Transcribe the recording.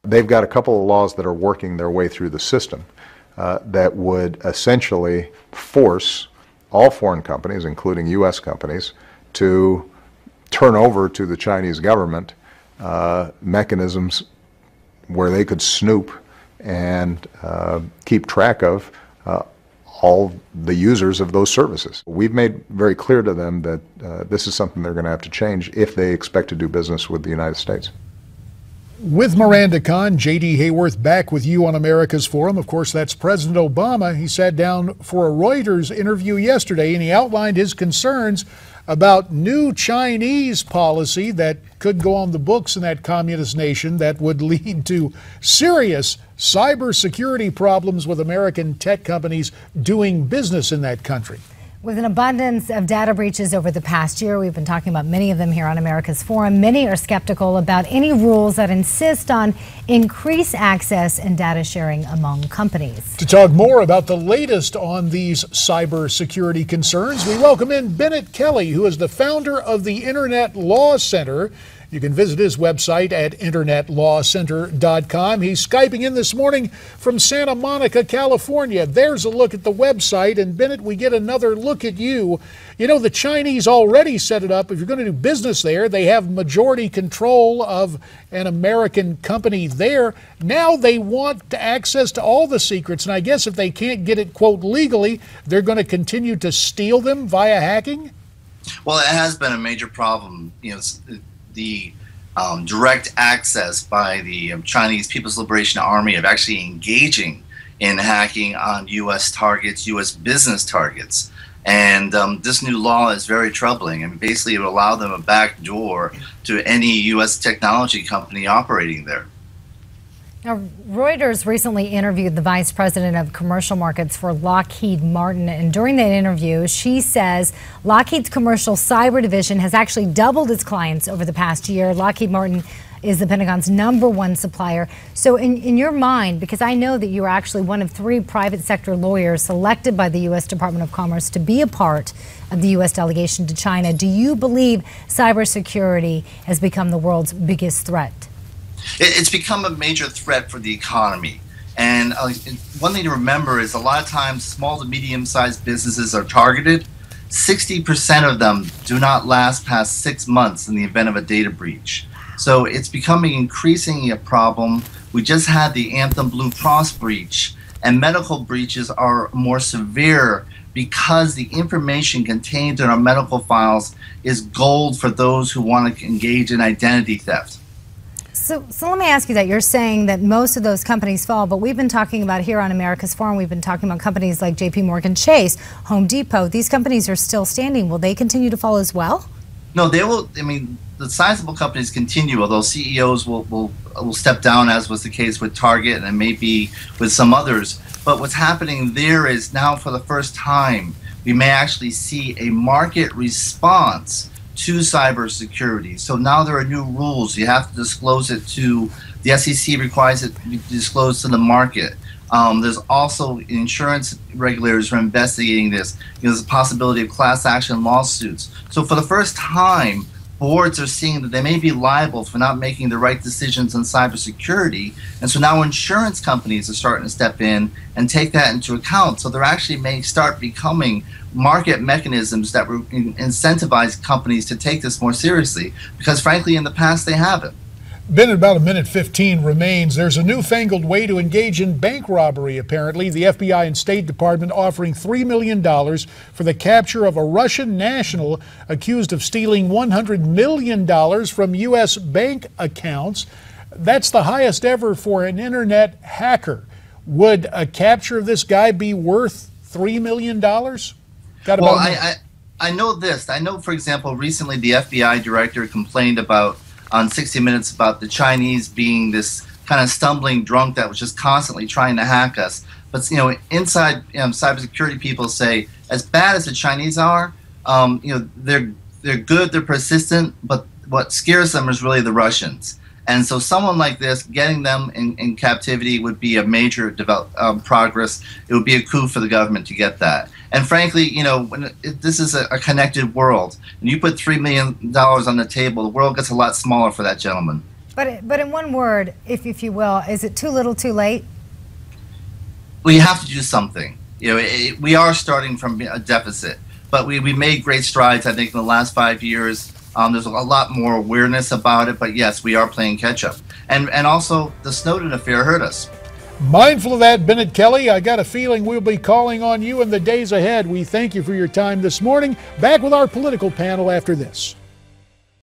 They've got a couple of laws that are working their way through the system that would essentially force all foreign companies, including U.S. companies, to turn over to the Chinese government mechanisms where they could snoop and keep track of all the users of those services. We've made very clear to them that this is something they're going to have to change if they expect to do business with the United States. With Miranda Khan, J.D. Hayworth back with you on America's Forum. Of course, that's President Obama. He sat down for a Reuters interview yesterday, and he outlined his concerns about new Chinese policy that could go on the books in that communist nation that would lead to serious cybersecurity problems with American tech companies doing business in that country. With an abundance of data breaches over the past year, we've been talking about many of them here on America's Forum. Many are skeptical about any rules that insist on increased access and data sharing among companies. To talk more about the latest on these cybersecurity concerns, we welcome in Bennet Kelley, who is the founder of the Internet Law Center. You can visit his website at internetlawcenter.com. He's Skyping in this morning from Santa Monica, California. There's a look at the website. And Bennet, we get another look at you. You know, the Chinese already set it up. If you're going to do business there, they have majority control of an American company there. Now they want access to all the secrets. And I guess if they can't get it, quote, legally, they're going to continue to steal them via hacking? Well, it has been a major problem. You know, the direct access by the Chinese People's Liberation Army of actually engaging in hacking on U.S. targets, U.S. business targets. And this new law is very troubling. I mean, basically, it would allow them a back door to any U.S. technology company operating there. Now, Reuters recently interviewed the vice president of commercial markets for Lockheed Martin, and during that interview, she says Lockheed's commercial cyber division has actually doubled its clients over the past year. Lockheed Martin is the Pentagon's #1 supplier. So in your mind, because I know that you are actually one of 3 private sector lawyers selected by the U.S. Department of Commerce to be a part of the U.S. delegation to China, do you believe cybersecurity has become the world's biggest threat? It's become a major threat for the economy. And one thing to remember is a lot of times small to medium-sized businesses are targeted. 60% of them do not last past 6 months in the event of a data breach. So it's becoming increasingly a problem. We just had the Anthem Blue Cross breach, and medical breaches are more severe because the information contained in our medical files is gold for those who want to engage in identity theft. So let me ask you that. You're saying that most of those companies fall, but we've been talking about here on America's Forum, we've been talking about companies like J.P. Morgan Chase, Home Depot. These companies are still standing. Will they continue to fall as well? No, they will. I mean, the sizable companies continue, although CEOs will step down, as was the case with Target and maybe with some others. But what's happening there is now for the first time, we may actually see a market response to cybersecurity. So now there are new rules. You have to disclose it to, the SEC requires it to be disclosed to the market. There's also insurance regulators who are investigating this. There's a possibility of class action lawsuits. So for the first time, boards are seeing that they may be liable for not making the right decisions on cybersecurity. And so now insurance companies are starting to step in and take that into account. So there actually may start becoming market mechanisms that will incentivize companies to take this more seriously, because frankly in the past they haven't. Been about a minute 15 remains. There's a newfangled way to engage in bank robbery, apparently. The FBI and State Department offering $3 million for the capture of a Russian national accused of stealing $100 million from U.S. bank accounts. That's the highest ever for an internet hacker. Would a capture of this guy be worth $3 million? Well, I know this. I know, for example, recently the FBI director complained about on 60 Minutes about the Chinese being this kind of stumbling drunk that was just constantly trying to hack us. But you know, inside cybersecurity people say, as bad as the Chinese are, you know, they're good, they're persistent, but what scares them is really the Russians. And so someone like this, getting them in captivity would be a major progress. It would be a coup for the government to get that. And frankly, you know, this is a connected world. When you put $3 million on the table, the world gets a lot smaller for that gentleman. But in one word, if you will, is it too little, too late? We have to do something. We are starting from a deficit, but we made great strides, I think, in the last 5 years. There's a lot more awareness about it, but yes, we are playing catch up. And also, the Snowden affair hurt us. Mindful of that, Bennet Kelley, I got a feeling we'll be calling on you in the days ahead. We thank you for your time this morning. Back with our political panel after this.